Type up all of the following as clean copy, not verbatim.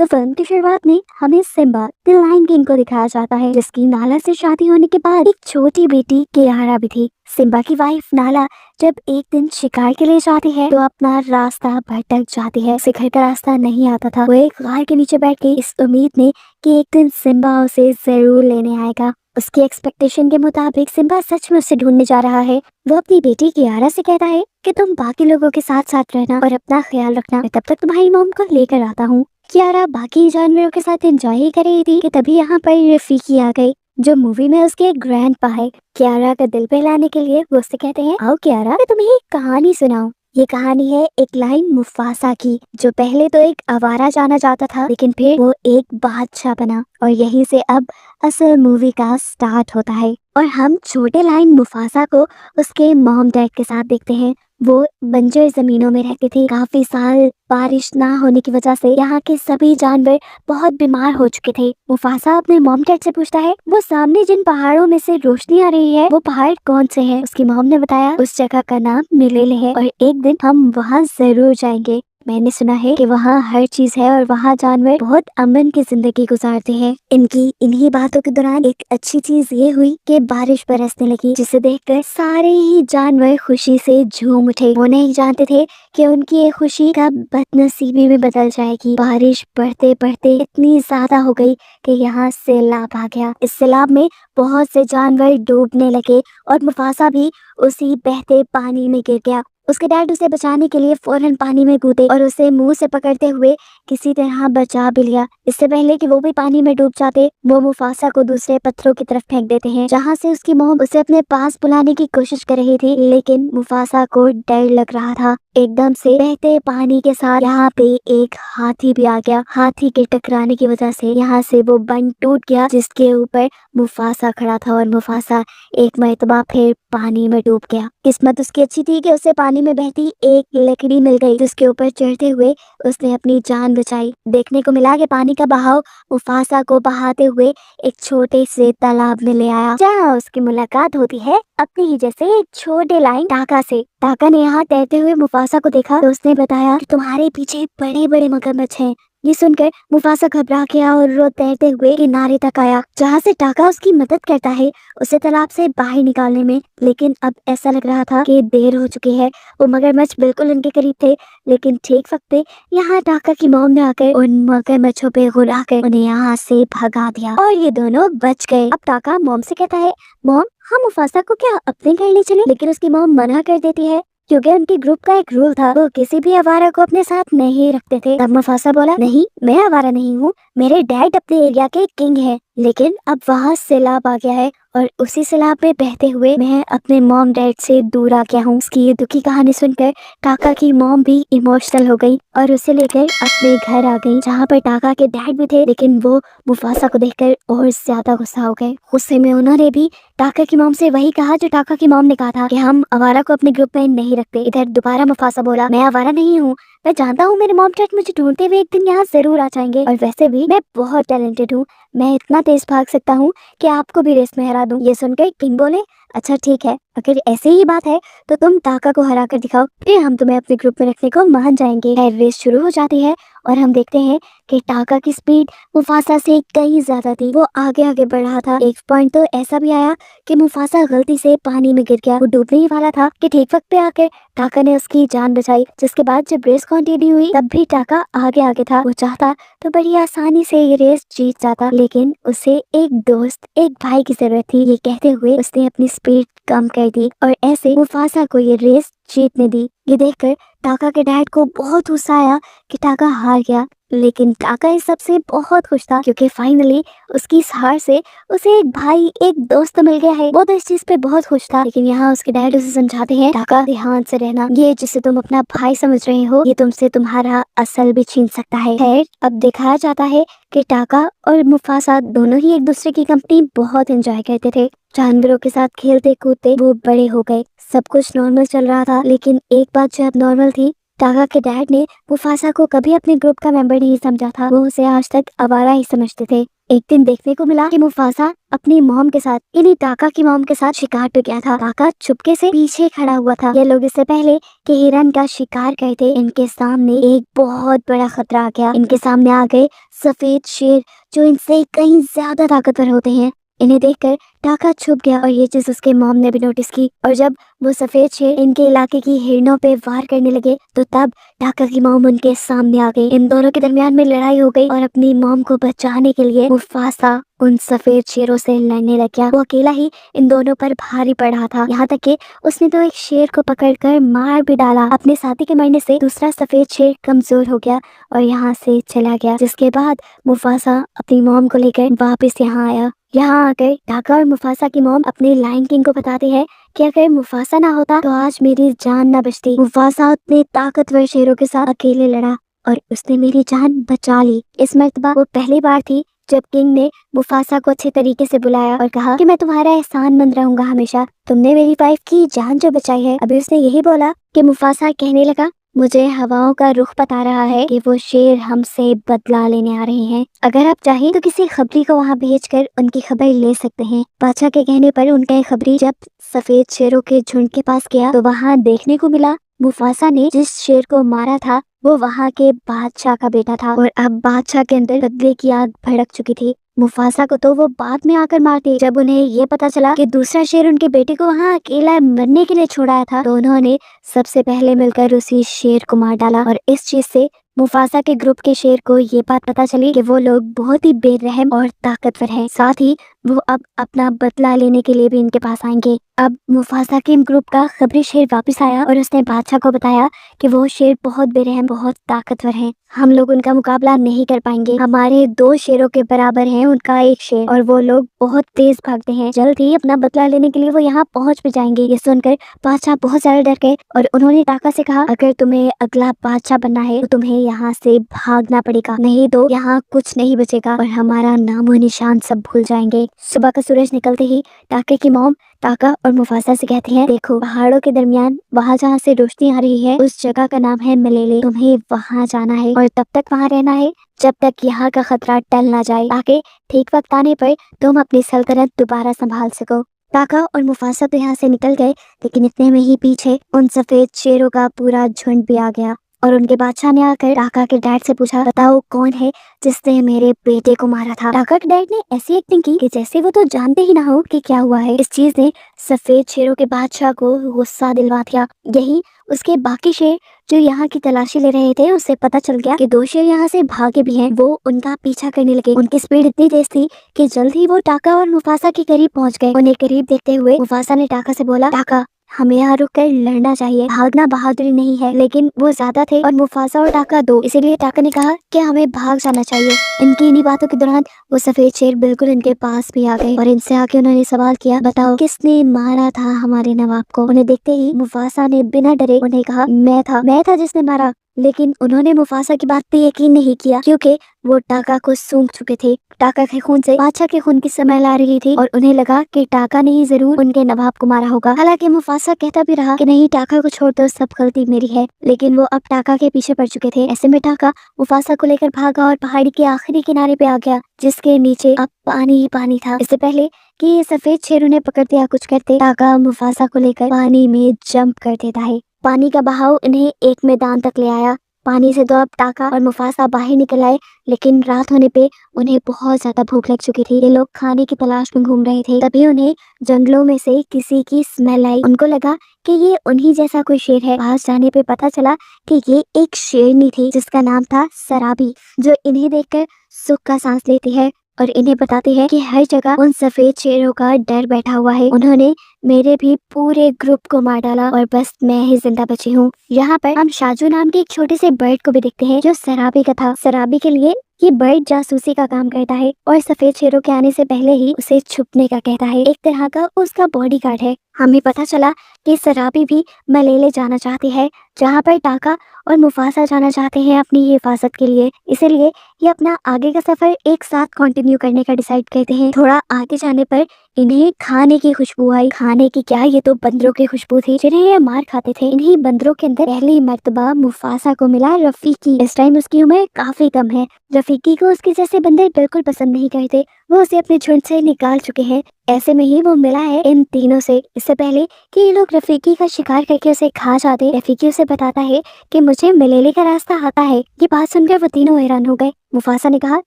तो फिल्म की शुरुआत में हमें सिम्बा द लायन किंग को दिखाया जाता है, जिसकी नाला से शादी होने के बाद एक छोटी बेटी कियारा भी थी। सिम्बा की वाइफ नाला जब एक दिन शिकार के लिए जाती है तो अपना रास्ता भटक जाती है। उसे घर का रास्ता नहीं आता था। वो एक गार के नीचे बैठ के इस उम्मीद में कि एक दिन सिम्बा उसे जरूर लेने आएगा। उसकी एक्सपेक्टेशन के मुताबिक सिम्बा सच में उसे ढूंढने जा रहा है। वो अपनी बेटी कियारा से कहता है कि तुम बाकी लोगों के साथ साथ रहना और अपना ख्याल रखना, मैं तब तक तुम्हारी मॉम को लेकर आता हूँ। कियारा बाकी जानवरों के साथ एंजॉय ही कर रही थी कि तभी यहाँ पर रफीकी आ गई, जो मूवी में उसके ग्रैंडपा है। कियारा का दिल बहलाने के लिए वो उससे कहते हैं, आओ कियारा, मैं तुम्हें एक कहानी सुनाऊं। ये कहानी है एक लाइन मुफासा की, जो पहले तो एक आवारा जाना जाता था लेकिन फिर वो एक बादशाह बना। और यहीं से अब असल मूवी का स्टार्ट होता है और हम छोटे लाइन मुफासा को उसके मॉम डैड के साथ देखते हैं। वो बंजर जमीनों में रहते थे। काफी साल बारिश ना होने की वजह से यहाँ के सभी जानवर बहुत बीमार हो चुके थे। मुफासा अपने मॉम डैड से पूछता है, वो सामने जिन पहाड़ों में से रोशनी आ रही है वो पहाड़ कौन से हैं? उसकी मॉम ने बताया, उस जगह का नाम मिलेले है और एक दिन हम वहाँ जरूर जाएंगे। मैंने सुना है कि वहाँ हर चीज है और वहाँ जानवर बहुत अमन की जिंदगी गुजारते हैं। इनकी इन्हीं बातों के दौरान एक अच्छी चीज ये हुई कि बारिश बरसने लगी, जिसे देखकर सारे ही जानवर खुशी से झूम उठे। वो नहीं जानते थे कि उनकी ये खुशी कब बदनसीबी में बदल जाएगी। बारिश बढ़ते बढ़ते इतनी ज्यादा हो गई कि यहाँ सैलाब आ गया। इस सैलाब में बहुत से जानवर डूबने लगे और मुफासा भी उसी बहते पानी में गिर गया। उसके डैड उसे बचाने के लिए फौरन पानी में कूदे और उसे मुंह से पकड़ते हुए किसी तरह बचा भी लिया। इससे पहले कि वो भी पानी में डूब जाते, वो मुफासा को दूसरे पत्थरों की तरफ फेंक देते हैं, जहाँ से उसकी मॉम उसे अपने पास बुलाने की कोशिश कर रही थी, लेकिन मुफासा को डर लग रहा था। एकदम से बहते पानी के साथ यहाँ पे एक हाथी भी आ गया। हाथी के टकराने की वजह से यहाँ से वो बंद टूट गया, जिसके ऊपर मुफासा खड़ा था और मुफासा एक मरतबा फिर पानी में डूब गया। किस्मत उसकी अच्छी थी कि उसे पानी में बहती एक लकड़ी मिल गई, जिसके ऊपर चढ़ते हुए उसने अपनी जान बचाई। देखने को मिला कि पानी का बहाव मुफासा को बहाते हुए एक छोटे से तालाब में ले आया, जहाँ उसकी मुलाकात होती है अपने ही जैसे एक छोटे लाइन टाका से। टाका ने यहाँ तैरते हुए मुफासा को देखा तो उसने बताया कि तुम्हारे पीछे बड़े बड़े मगरमच्छ हैं। ये सुनकर मुफासा घबरा गया और रो तैरते हुए किनारे तक आया, जहाँ से टाका उसकी मदद करता है उसे तालाब से बाहर निकालने में। लेकिन अब ऐसा लग रहा था कि देर हो चुकी है। वो मगरमच्छ बिल्कुल उनके करीब थे, लेकिन ठीक वक्त पे यहाँ टाका की मॉम ने आकर उन मगरमच्छों पे गुरा कर उन्हें यहाँ से भगा दिया और ये दोनों बच गए। अब टाका मॉम से कहता है, मॉम हम मुफासा को क्या अपने घर ले चले? लेकिन उसकी मॉम मना कर देती है, क्योंकि उनके ग्रुप का एक रूल था, वो किसी भी आवारा को अपने साथ नहीं रखते थे। तब मुफासा बोला, नहीं मैं आवारा नहीं हूँ, मेरे डैड अपने एरिया के किंग हैं। लेकिन अब वहाँ सैलाब आ गया है और उसी सैलाब में बहते हुए मैं अपने मॉम डैड से दूर आ गया हूँ। उसकी ये दुखी कहानी सुनकर टाका की मॉम भी इमोशनल हो गई और उसे लेकर अपने घर आ गई, जहाँ पर टाका के डैड भी थे। लेकिन वो मुफासा को देखकर और ज्यादा गुस्सा हो गए। गुस्से में उन्होंने भी टाका की मॉम से वही कहा जो टाका की मॉम ने कहा था कि हम आवारा को अपने ग्रुप में नहीं रखते। इधर दोबारा मुफासा बोला, मैं आवारा नहीं हूँ, मैं जानता हूँ मेरे मॉम डैड मुझे ढूंढते हुए एक दिन यहाँ जरूर आ जाएंगे और वैसे भी मैं बहुत टैलेंटेड हूँ, मैं इतना तेज भाग सकता हूँ कि आपको भी रेस में हरा दूँ। ये सुनकर किंग बोले, अच्छा ठीक है, अगर ऐसे ही बात है तो तुम टाका को हरा कर दिखाओ, फिर हम तुम्हें अपने ग्रुप में रखने को मान जाएंगे। खैर रेस शुरू हो जाती है और हम देखते हैं कि टाका की स्पीड मुफासा से कहीं ज्यादा थी। वो आगे आगे बढ़ रहा था। एक पॉइंट तो ऐसा भी आया कि मुफासा गलती से पानी में गिर गया। वो डूबने ही वाला था कि ठीक वक्त पे आकर टाका ने उसकी जान बचाई। जिसके बाद जब रेस कंटिन्यू हुई तब भी टाका आगे आगे था। वो चाहता तो बड़ी आसानी से ये रेस जीत जाता, लेकिन उसे एक दोस्त, एक भाई की जरूरत थी। ये कहते हुए उसने अपनी स्पीड कम कर दी और ऐसे मुफासा को ये रेस जीतने दी। ये देखकर टाका के डैड को बहुत गुस्सा आया कि टाका हार गया, लेकिन टाका इस सबसे बहुत खुश था क्योंकि फाइनली उसकी इस हार से उसे एक भाई, एक दोस्त मिल गया है। वो तो इस चीज पे बहुत खुश था। लेकिन यहाँ उसके डैड उसे समझाते हैं, टाका ध्यान से रहना, ये जिसे तुम अपना भाई समझ रहे हो ये तुमसे तुम्हारा असल भी छीन सकता है। खैर अब दिखाया जाता है कि टाका और मुफासा दोनों ही एक दूसरे की कंपनी बहुत एंजॉय करते थे। जानवरों के साथ खेलते कूदते वो बड़े हो गए। सब कुछ नॉर्मल चल रहा था, लेकिन एक बात जो अब नॉर्मल थी, टाका के डैड ने मुफासा को कभी अपने ग्रुप का मेंबर नहीं समझा था। वो उसे आज तक आवारा ही समझते थे। एक दिन देखने को मिला कि मुफासा अपनी मॉम के साथ यानी टाका की मॉम के साथ शिकार पे गया था। टाका चुपके से पीछे खड़ा हुआ था। ये लोग इससे पहले कि हिरन का शिकार करते इनके सामने एक बहुत बड़ा खतरा आ गया। इनके सामने आ गए सफेद शेर जो इनसे कहीं ज्यादा ताकतवर होते हैं। इन्हें देखकर टाका छुप गया और ये चीज उसके मॉम ने भी नोटिस की। और जब वो सफेद शेर इनके इलाके की हिरणों पे वार करने लगे तो तब टाका की मॉम उनके सामने आ गई। इन दोनों के दरमियान में लड़ाई हो गई और अपनी मॉम को बचाने के लिए मुफासा उन सफेद शेरों से लड़ने लग गया। वो अकेला ही इन दोनों पर भारी पड़ रहा था। यहाँ तक कि उसने तो एक शेर को पकड़कर मार भी डाला। अपने साथी के मरने से दूसरा सफेद शेर कमजोर हो गया और यहाँ से चला गया। जिसके बाद मुफासा अपनी मॉम को लेकर वापस यहाँ आया। यहाँ आकर टाका और मुफासा की मॉम अपने लायन किंग को बताते हैं कि अगर मुफासा ना होता तो आज मेरी जान ना बचती। मुफासा उतने ताकतवर शेरों के साथ अकेले लड़ा और उसने मेरी जान बचा ली। इस मर्तबा वो पहली बार थी जब किंग ने मुफासा को अच्छे तरीके से बुलाया और कहा कि मैं तुम्हारा एहसानमंद रहूंगा हमेशा, तुमने मेरी वाइफ की जान जो बचाई है। अभी उसने यही बोला कि मुफासा कहने लगा मुझे हवाओं का रुख बता रहा है कि वो शेर हमसे बदला लेने आ रहे हैं। अगर आप चाहें तो किसी खबरी को वहाँ भेजकर उनकी खबर ले सकते हैं। बादशाह के कहने पर उनका खबरी जब सफेद शेरों के झुंड के पास गया तो वहाँ देखने को मिला मुफासा ने जिस शेर को मारा था वो वहाँ के बादशाह का बेटा था और अब बादशाह के अंदर बदले की आग भड़क चुकी थी। मुफासा को तो वो बाद में आकर मारते। जब उन्हें ये पता चला कि दूसरा शेर उनके बेटे को वहाँ अकेला मरने के लिए छोड़ाया था तो उन्होंने सबसे पहले मिलकर उसी शेर को मार डाला। और इस चीज से मुफासा के ग्रुप के शेर को ये बात पता चली कि वो लोग बहुत ही बेरहम और ताकतवर हैं। साथ ही वो अब अपना बदला लेने के लिए भी इनके पास आएंगे। अब मुफासा के ग्रुप का खबरी शेर वापस आया और उसने बादशाह को बताया कि वो शेर बहुत बेरहम बहुत ताकतवर हैं। हम लोग उनका मुकाबला नहीं कर पाएंगे। हमारे 2 शेरों के बराबर है उनका एक शेर और वो लोग बहुत तेज भागते हैं। जल्द ही अपना बदला लेने के लिए वो यहाँ पहुँच भी जाएंगे। ये सुनकर बादशाह बहुत ज्यादा डर गए और उन्होंने टाका से कहा अगर तुम्हें अगला बादशाह बनना है तो तुम्हें यहाँ से भागना पड़ेगा, नहीं तो यहाँ कुछ नहीं बचेगा और हमारा नामो निशान सब भूल जाएंगे। सुबह का सूरज निकलते ही टाके की मॉम टाका और मुफासा से कहती है देखो पहाड़ों के दरमियान वहाँ जहाँ से रोशनी आ रही है उस जगह का नाम है मलेले। तुम्हें वहाँ जाना है और तब तक वहाँ रहना है जब तक यहाँ का खतरा टल ना जाए, ताकि ठीक वक्त आने पर तुम अपनी सल्तनत दोबारा संभाल सको। टाका और मुफासा तो यहाँ से निकल गए लेकिन इतने में ही पीछे उन सफेद शेरों का पूरा झुंड भी आ गया और उनके बादशाह ने आकर टाका के डैड से पूछा बताओ कौन है जिसने मेरे बेटे को मारा था। टाका के डैड ने ऐसी एक्टिंग की कि जैसे वो तो जानते ही ना हो कि क्या हुआ है। इस चीज ने सफेद शेरों के बादशाह को गुस्सा दिलवा दिया। यही उसके बाकी शेर जो यहाँ की तलाशी ले रहे थे उससे पता चल गया कि 2 शेर यहाँ से भागे भी हैं। वो उनका पीछा करने लगे। उनकी स्पीड इतनी तेज थी कि जल्द ही वो टाका और मुफासा के करीब पहुंच गए। उन्हें करीब देखते हुए मुफासा ने टाका से बोला टाका हमें यहाँ रुक कर लड़ना चाहिए, भागना बहादुरी नहीं है। लेकिन वो ज्यादा थे और मुफासा और टाका 2, इसीलिए टाका ने कहा कि हमें भाग जाना चाहिए। इनकी इन्हीं बातों के दौरान वो सफेद शेर बिल्कुल इनके पास भी आ गए और इनसे आके उन्होंने सवाल किया बताओ किसने मारा था हमारे नवाब को। उन्हें देखते ही मुफासा ने बिना डरे उन्हें कहा मैं था जिसने मारा। लेकिन उन्होंने मुफासा की बात पे यकीन नहीं किया क्योंकि वो टाका को सूंघ चुके थे। टाका के खून से बादशाह के खून की स्मेल आ रही थी और उन्हें लगा कि टाका ने ही जरूर उनके नवाब को मारा होगा। हालांकि मुफासा कहता भी रहा कि नहीं टाका को छोड़ दो, सब गलती मेरी है, लेकिन वो अब टाका के पीछे पड़ चुके थे। ऐसे में टाका मुफासा को लेकर भागा और पहाड़ी के आखिरी किनारे पे आ गया जिसके नीचे अब पानी ही पानी था। इससे पहले कि ये सफेद शेर उन्हें पकड़ते या कुछ करते टाका मुफासा को लेकर पानी में जंप कर देता है। पानी का बहाव इन्हें एक मैदान तक ले आया। पानी से तो अब टाका और मुफासा बाहर निकल आए लेकिन रात होने पे उन्हें बहुत ज्यादा भूख लग चुकी थी। ये लोग खाने की तलाश में घूम रहे थे। तभी उन्हें जंगलों में से किसी की स्मेल आई। उनको लगा कि ये उन्हीं जैसा कोई शेर है। पास जाने पे पता चला कि ये एक शेरनी थी जिसका नाम था सराबी, जो इन्हें देखकर सुख का सांस लेती है और इन्हें बताती है कि हर जगह उन सफेद शेरों का डर बैठा हुआ है। उन्होंने मेरे भी पूरे ग्रुप को मार डाला और बस मैं ही जिंदा बची हूँ। यहाँ पर हम शाजू नाम के एक छोटे से बर्ड को भी देखते हैं जो सराबी का था। सराबी के लिए ये बर्ड जासूसी का काम करता है और सफेद शेरों के आने से पहले ही उसे छुपने का कहता है। एक तरह का उसका बॉडीगार्ड है। हमें पता चला कि सराबी भी मलेले जाना चाहती है जहाँ पर टाका और मुफासा जाना चाहते हैं अपनी हिफाजत के लिए। इसीलिए ये अपना आगे का सफर एक साथ कंटिन्यू करने का डिसाइड करते हैं। थोड़ा आगे जाने पर इन्हें खाने की खुशबू आई। खाने की क्या, ये तो बंदरों की खुशबू थी जिन्हें ये मार खाते थे। इन्हीं बंदरों के अंदर पहली मर्तबा मुफासा को मिला रफीकी। इस टाइम उसकी उम्र काफी कम है, रफीकी को उसके जैसे बंदे बिल्कुल पसंद नहीं करते, वो उसे अपने झुंड से निकाल चुके हैं। ऐसे में ही वो मिला है इन तीनों से। इससे पहले कि ये लोग रफीकी का शिकार करके उसे खा जाते, रफीकी उसे बताता है कि मुझे मलेले का रास्ता आता है। ये बात सुनकर वो तीनों हैरान हो गए। मुफासा ने कहा,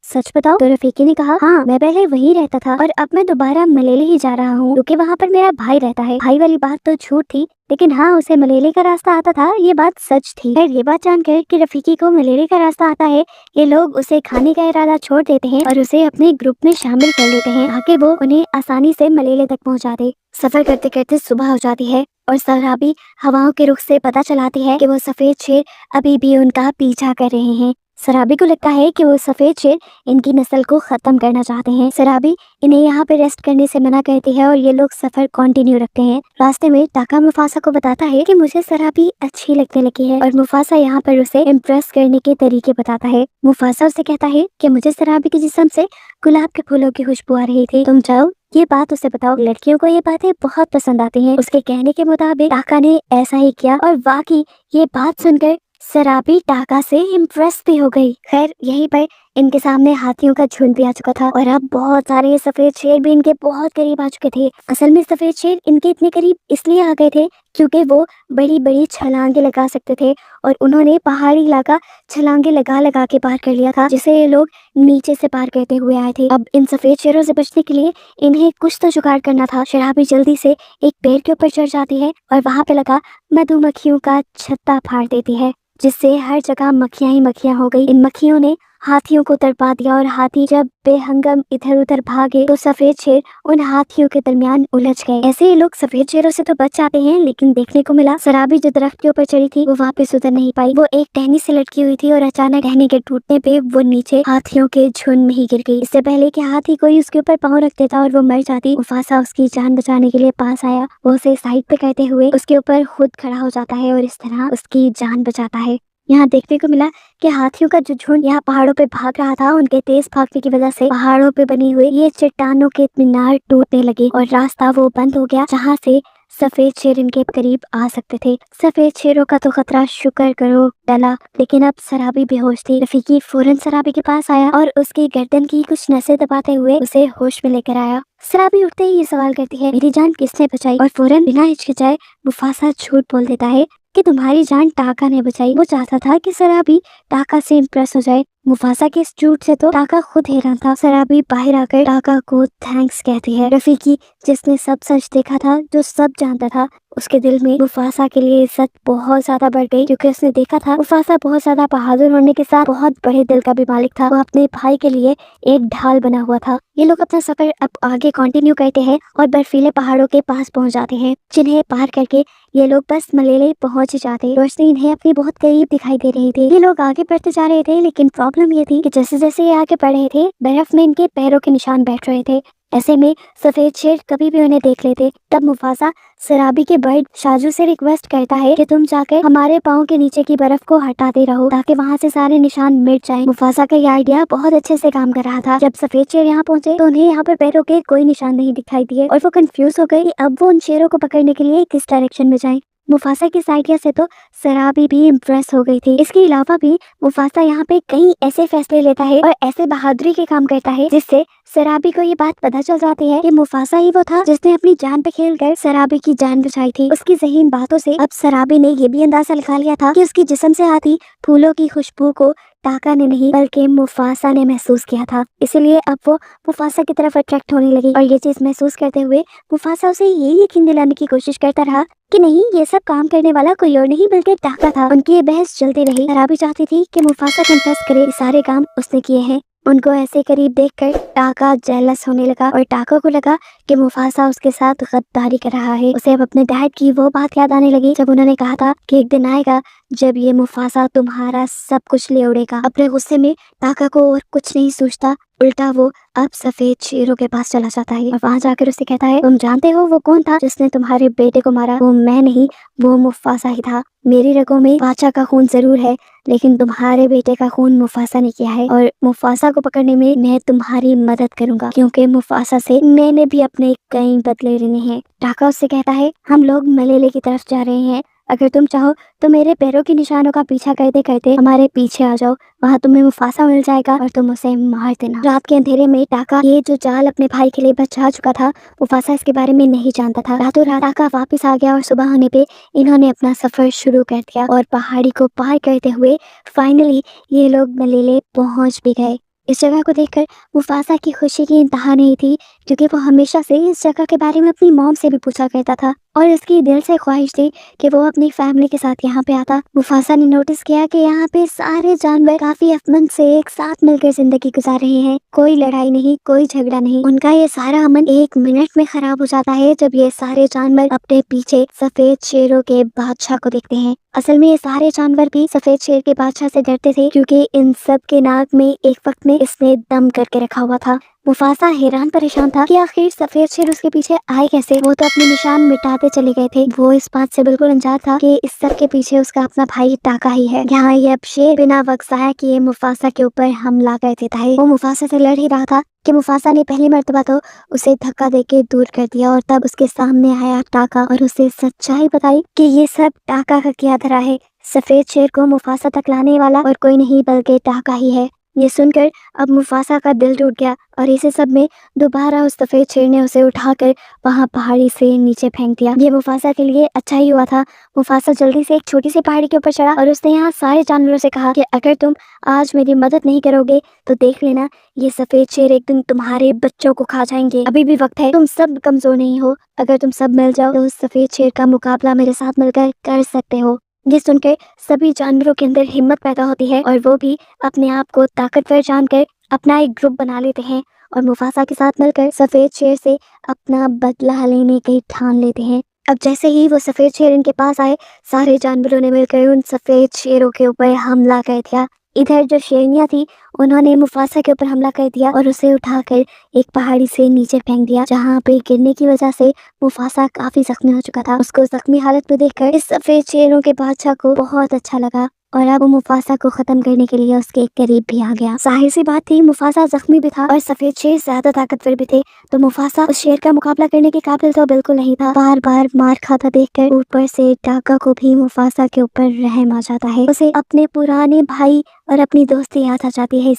सच बताओ? तो रफीकी ने कहा, हाँ, मैं पहले वहीं रहता था और अब मैं दोबारा मलेले ही जा रहा हूँ क्योंकि वहाँ पर मेरा भाई रहता है। भाई वाली बात तो झूठ थी, लेकिन हाँ, उसे मलेले का रास्ता आता था, ये बात सच थी। फिर ये बात जानकर कि रफीकी को मलेले का रास्ता आता है, ये लोग उसे खाने का इरादा छोड़ देते हैं और उसे अपने ग्रुप में शामिल कर लेते हैं ताकि वो उन्हें आसानी से मलेले तक पहुंचा दे। सफर करते करते सुबह हो जाती है और सराबी हवाओं के रुख से पता चलाती है कि वो सफेद शेर अभी भी उनका पीछा कर रहे हैं। सराबी को लगता है कि वो सफेद शेर इनकी नस्ल को खत्म करना चाहते हैं। सराबी इन्हें यहाँ पे रेस्ट करने से मना करती है और ये लोग सफर कंटिन्यू रखते हैं। रास्ते में टाका मुफासा को बताता है कि मुझे सराबी अच्छी लगने लगी है और मुफासा यहाँ पर उसे इम्प्रेस करने के तरीके बताता है। मुफासा उसे कहता है कि मुझे सराबी के जिस्म से गुलाब के फूलों की खुशबू आ रही थी, तुम जाओ ये बात उसे बताओ। लड़कियों को ये बातें बहुत पसंद आती हैं। उसके कहने के मुताबिक टाका ने ऐसा ही किया और वाकई ये बात सुनकर सराबी टाका से इम्प्रेस भी हो गई। खैर यहीं पर इनके सामने हाथियों का झुंड भी आ चुका था और अब बहुत सारे सफेद शेर भी इनके बहुत करीब आ चुके थे। असल में सफेद शेर इनके इतने करीब इसलिए आ गए थे क्योंकि वो बड़ी बड़ी छलांगे लगा सकते थे और उन्होंने पहाड़ी इलाका छलांगे लगा लगा के पार कर लिया था, जिसे ये लोग नीचे से पार करते हुए आए थे। अब इन सफेद शेरों से बचने के लिए इन्हें कुछ तो जुगाड़ करना था। शराबी जल्दी से एक पेड़ के ऊपर चढ़ जाती है और वहां पे लगा मधुमक्खियों का छत्ता फाड़ देती है, जिससे हर जगह मक्खियां ही मक्खियां हो गई। इन मक्खियों ने हाथियों को तड़पा दिया और हाथी जब बेहंगम इधर उधर भागे तो सफेद शेर उन हाथियों के दरमियान उलझ गए। ऐसे ही लोग सफेद शेरों से तो बच जाते हैं, लेकिन देखने को मिला सराबी जो दरख्त के ऊपर चढ़ी थी वो वापस उतर नहीं पाई। वो एक टहनी से लटकी हुई थी और अचानक टहनी के टूटने पे वो नीचे हाथियों के झुंड में ही गिर गई। इससे पहले कि हाथी कोई उसके ऊपर पाँव रख देता और वो मर जाती, मुफासा उसकी जान बचाने के लिए पास आया। वो उसे साइड पे करते हुए उसके ऊपर खुद खड़ा हो जाता है और इस तरह उसकी जान बचाता है। यहाँ देखने को मिला कि हाथियों का जो झुंड यहाँ पहाड़ों पे भाग रहा था, उनके तेज भागने की वजह से पहाड़ों पे बनी हुई ये चट्टानों के मीनार टूटने लगे और रास्ता वो बंद हो गया जहाँ से सफेद शेर इनके करीब आ सकते थे। सफेद शेरों का तो खतरा शुक्र करो टला, लेकिन अब सराबी बेहोश थी। रफीकी फौरन सराबी के पास आया और उसकी गर्दन की कुछ नसें दबाते हुए उसे होश में लेकर आया। सराबी उठते ही ये सवाल करती है, मेरी जान किसने बचाई? और फौरन बिना हिचकिचाए मुफासा झूठ बोल देता है कि तुम्हारी जान टाका ने बचाई। वो चाहता था कि सराबी टाका से इम्प्रेस हो जाए। मुफासा के इस झूठ से तो टाका खुद हैरान था। सराबी बाहर आकर टाका को थैंक्स कहती है। रफीकी जिसने सब सच देखा था, जो सब जानता था, उसके दिल में मुफासा के लिए इज्जत बहुत ज्यादा बढ़ गई क्योंकि उसने देखा था मुफासा बहुत ज्यादा बहादुर होने के साथ बहुत बड़े दिल का भी मालिक था। वो अपने भाई के लिए एक ढाल बना हुआ था। ये लोग अपना सफर अब आगे कंटिन्यू करते हैं और बर्फीले पहाड़ों के पास पहुंच जाते हैं, जिन्हें पार करके ये लोग बस मलेले पहुंच जाते। रोशनी इन्हें अपनी बहुत करीब दिखाई दे रही थी। ये लोग आगे बढ़ते जा रहे थे, लेकिन प्रॉब्लम ये थी कि जैसे जैसे ये आगे बढ़ रहे थे बर्फ में इनके पैरों के निशान बैठ रहे थे। ऐसे में सफेद शेर कभी भी उन्हें देख लेते। तब मुफासा सराबी के बर्ड शाजू से रिक्वेस्ट करता है कि तुम जाकर हमारे पाँव के नीचे की बर्फ को हटाते रहो ताकि वहाँ से सारे निशान मिट जाएं। मुफासा का ये आइडिया बहुत अच्छे से काम कर रहा था। जब सफेद शेर यहाँ पहुँचे तो उन्हें यहाँ पर पैरों के कोई निशान नहीं दिखाई दिए और वो कंफ्यूज हो गई अब वो उन शेरों को पकड़ने के लिए किस डायरेक्शन में जाएं। मुफासा की इस आइडिया से तो सराबी भी इम्प्रेस हो गई थी। इसके अलावा भी मुफासा यहाँ पे कई ऐसे फैसले लेता है और ऐसे बहादुरी के काम करता है जिससे सराबी को ये बात पता चल जाती है कि मुफासा ही वो था जिसने अपनी जान पे खेलकर सराबी की जान बचाई थी। उसकी ज़हीन बातों से अब सराबी ने ये भी अंदाजा लगा लिया था कि उसकी जिस्म से आती फूलों की खुशबू को टाका ने नहीं बल्कि मुफासा ने महसूस किया था। इसीलिए अब वो मुफासा की तरफ अट्रैक्ट होने लगी और ये चीज महसूस करते हुए मुफासा उसे ये यकीन दिलाने की कोशिश करता रहा कि नहीं, ये सब काम करने वाला कोई और नहीं बल्कि टाका था। उनकी ये बहस चलती रही। सराबी चाहती थी कि मुफासा कन्फेस करे सारे काम उसने किए हैं। उनको ऐसे करीब देखकर टाका जेलस होने लगा और टाका को लगा कि मुफासा उसके साथ गद्दारी कर रहा है। उसे अब अपने डैड की वो बात याद आने लगी जब उन्होंने कहा था कि एक दिन आएगा जब ये मुफासा तुम्हारा सब कुछ ले उड़ेगा। अपने गुस्से में टाका को और कुछ नहीं सोचता, उल्टा वो अब सफेद शेरों के पास चला जाता है और वहाँ जाकर उसे कहता है, तुम जानते हो वो कौन था जिसने तुम्हारे बेटे को मारा? वो मैं नहीं, वो मुफासा ही था। मेरी रगों में बादशाह का खून जरूर है, लेकिन तुम्हारे बेटे का खून मुफासा ने किया है और मुफासा को पकड़ने में मैं तुम्हारी मदद करूंगा क्योंकि मुफासा से मैंने भी अपने कई बदले लेने हैं। टाका उससे कहता है, हम लोग मलेले की तरफ जा रहे हैं अगर तुम चाहो तो मेरे पैरों के निशानों का पीछा करते करते हमारे पीछे आ जाओ, वहाँ तुम्हें मुफासा मिल जाएगा और तुम उसे मार देना। रात के अंधेरे में टाका ये जो जाल अपने भाई के लिए बचा चुका था, मुफासा इसके बारे में नहीं जानता था। रातों रात टाका वापस आ गया और सुबह होने पे इन्होंने अपना सफर शुरू कर दिया और पहाड़ी को पार करते हुए फाइनली ये लोग मलेले पहुंच भी गए। इस जगह को देखकर मुफासा की खुशी की इंतहा नहीं थी, क्योंकि वो हमेशा से इस जगह के बारे में अपनी मॉम से भी पूछा करता था और इसकी दिल से ख्वाहिश थी कि वो अपनी फैमिली के साथ यहाँ पे आता। मुफासा ने नोटिस किया कि यहाँ पे सारे जानवर काफी अमन से एक साथ मिलकर जिंदगी गुजार रहे हैं। कोई लड़ाई नहीं, कोई झगड़ा नहीं। उनका ये सारा अमन 1 मिनट में खराब हो जाता है जब ये सारे जानवर अपने पीछे सफेद शेरों के बादशाह को देखते हैं। असल में ये सारे जानवर भी सफेद शेर के बादशाह से डरते थे, क्योंकि इन सब के नाक में एक वक्त में इसने दम करके रखा हुआ था। मुफासा हैरान परेशान था कि आखिर सफेद शेर उसके पीछे आए कैसे। वो तो अपने निशान मिटाते चले गए थे। वो इस बात से बिल्कुल अनजान था कि इस सब के पीछे उसका अपना भाई टाका ही है। यहाँ ये अब शेर बिना वक्त ज़ाया किए मुफासा के ऊपर हमला कर देता है। वो मुफासा से लड़ ही रहा था कि मुफासा ने पहली मर्तबा तो उसे धक्का देके दूर कर दिया और तब उसके सामने आया टाका और उसे सच्चाई बताई कि ये सब टाका का किया धरा है। सफेद शेर को मुफासा तक लाने वाला और कोई नहीं बल्कि टाका ही है। ये सुनकर अब मुफासा का दिल टूट गया और इसी सब में दोबारा उस सफेद शेर ने उसे उठाकर वहां पहाड़ी से नीचे फेंक दिया। ये मुफासा के लिए अच्छा ही हुआ था। मुफासा जल्दी से एक छोटी सी पहाड़ी के ऊपर चढ़ा और उसने यहाँ सारे जानवरों से कहा कि अगर तुम आज मेरी मदद नहीं करोगे तो देख लेना ये सफेद शेर एक दिन तुम्हारे बच्चों को खा जाएंगे। अभी भी वक्त है, तुम सब कमजोर नहीं हो। अगर तुम सब मिल जाओ तो उस सफेद शेर का मुकाबला मेरे साथ मिलकर कर सकते हो। ये सुनकर सभी जानवरों के अंदर हिम्मत पैदा होती है और वो भी अपने आप को ताकतवर जानकर अपना एक ग्रुप बना लेते हैं और मुफासा के साथ मिलकर सफेद शेर से अपना बदला लेने की ठान लेते हैं। अब जैसे ही वो सफेद शेर इनके पास आए, सारे जानवरों ने मिलकर उन सफेद शेरों के ऊपर हमला कर दिया। इधर जो शेरनियां थी उन्होंने मुफासा के ऊपर हमला कर दिया और उसे उठाकर एक पहाड़ी से नीचे फेंक दिया, जहाँ पे गिरने की वजह से मुफासा काफी जख्मी हो चुका था। उसको जख्मी हालत में देखकर इस सफेद शेरों के बादशाह को बहुत अच्छा लगा और अब वो मुफासा को खत्म करने के लिए उसके करीब भी आ गया। जाहिर सी बात थी, मुफासा जख्मी भी था और सफेद शेर ज्यादा ताकतवर भी थे, तो मुफासा उस शेर का मुकाबला करने के काबिल तो बिल्कुल नहीं था। बार बार मार खाता देखकर ऊपर से टाका को भी मुफासा के ऊपर रहम आ जाता है। उसे अपने पुराने भाई और अपनी दोस्ती याद आ जाती है,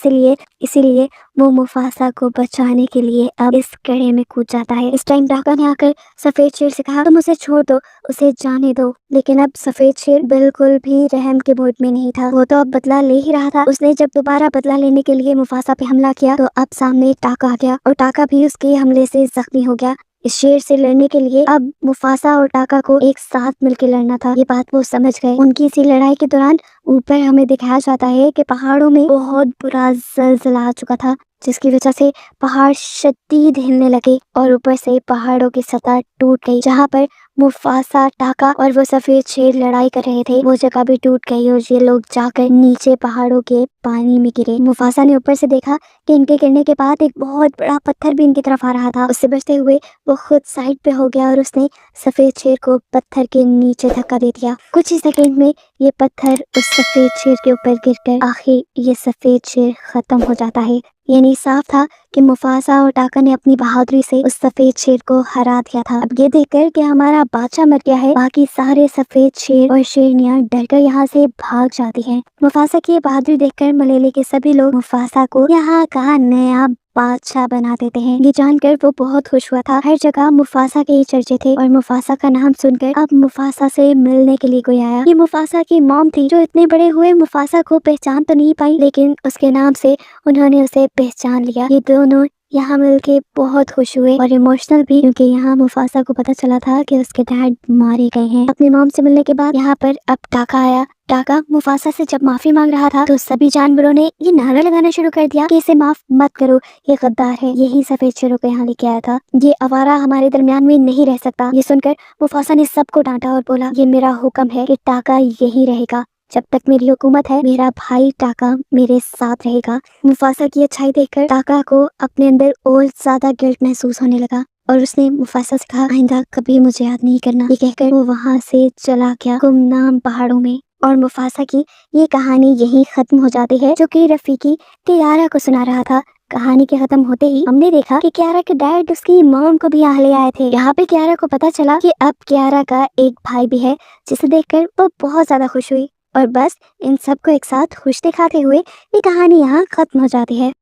इसीलिए वो मुफासा को बचाने के लिए अब इस कड़े में कूद जाता है। इस टाइम टाका ने आकर सफेद शेर से कहा, तुम उसे छोड़ दो, उसे जाने दो। लेकिन अब सफेद शेर बिल्कुल भी रहम के मूड में नहीं था। वो तो अब बदला ले ही रहा था। उसने जब दोबारा बदला लेने के लिए मुफासा पे हमला किया तो अब सामने टाका आ गया और टाका भी उसके हमले से जख्मी हो गया। इस शेर से लड़ने के लिए अब मुफासा और टाका को एक साथ मिलकर लड़ना था। ये बात वो समझ गए। उनकी इसी लड़ाई के दौरान ऊपर हमें दिखाया जाता है कि पहाड़ों में बहुत बुरा ज़लज़ला आ चुका था, जिसकी वजह से पहाड़ शदीद हिलने लगे और ऊपर से पहाड़ों की सतह टूट गई। जहाँ पर मुफासा, टाका और वो सफेद शेर लड़ाई कर रहे थे, वो जगह भी टूट गई और ये लोग जाकर नीचे पहाड़ों के पानी में गिरे। मुफासा ने ऊपर से देखा कि इनके गिरने के बाद एक बहुत बड़ा पत्थर भी इनकी तरफ आ रहा था। उससे बचते हुए वो खुद साइड पे हो गया और उसने सफेद शेर को पत्थर के नीचे धक्का दे दिया। कुछ ही सेकंड में ये पत्थर उस सफेद शेर के ऊपर गिरकर आखिर ये सफेद शेर खत्म हो जाता है। यानी साफ था कि मुफासा और टाका ने अपनी बहादुरी से उस सफेद शेर को हरा दिया था। अब ये देखकर कि हमारा बादशाह मर गया है, बाकी सारे सफेद शेर और शेरनियां डरकर यहाँ से भाग जाती हैं। मुफासा की बहादुरी देखकर मलेले के सभी लोग मुफासा को यहाँ का नया बादशाह बना देते हैं। ये जानकर वो बहुत खुश हुआ था। हर जगह मुफासा के ही चर्चे थे और मुफासा का नाम सुनकर अब मुफासा से मिलने के लिए कोई आया। ये मुफासा की मॉम थी, जो इतने बड़े हुए मुफासा को पहचान तो नहीं पाई, लेकिन उसके नाम से उन्होंने उसे पहचान लिया। ये दोनों यहाँ मिलके बहुत खुश हुए और इमोशनल भी, क्योंकि यहाँ मुफासा को पता चला था कि उसके डैड मारे गए हैं। अपनी मॉम से मिलने के बाद यहाँ पर अब टाका आया। टाका मुफासा से जब माफी मांग रहा था तो सभी जानवरों ने ये नारा लगाना शुरू कर दिया कि इसे माफ मत करो, ये गद्दार है, यही सफेद शेरों को यहाँ लेके आया था, ये आवारा हमारे दरमियान में नहीं रह सकता। ये सुनकर मुफासा ने सबको डांटा और बोला, ये मेरा हुक्म है कि टाका यही रहेगा, जब तक मेरी हुकूमत है मेरा भाई टाका मेरे साथ रहेगा। मुफासा की अच्छाई देखकर टाका को अपने अंदर और ज्यादा गिल्ट महसूस होने लगा और उसने मुफासा से कहा, आइंदा कभी मुझे याद नहीं करना। ये कहकर वो वहाँ से चला गया गुमनाम पहाड़ों में। और मुफासा की ये कहानी यहीं खत्म हो जाती है, जो कि रफीकी तियारा को सुना रहा था। कहानी के खत्म होते ही हमने देखा कि कियारा के डैड उसकी मॉम को भी यहाँ ले आए थे। यहाँ पे कियारा को पता चला कि अब कियारा का एक भाई भी है, जिसे देखकर वो बहुत ज्यादा खुश हुई। और बस इन सबको एक साथ खुश दिखाते हुए ये कहानी यहाँ खत्म हो जाती है।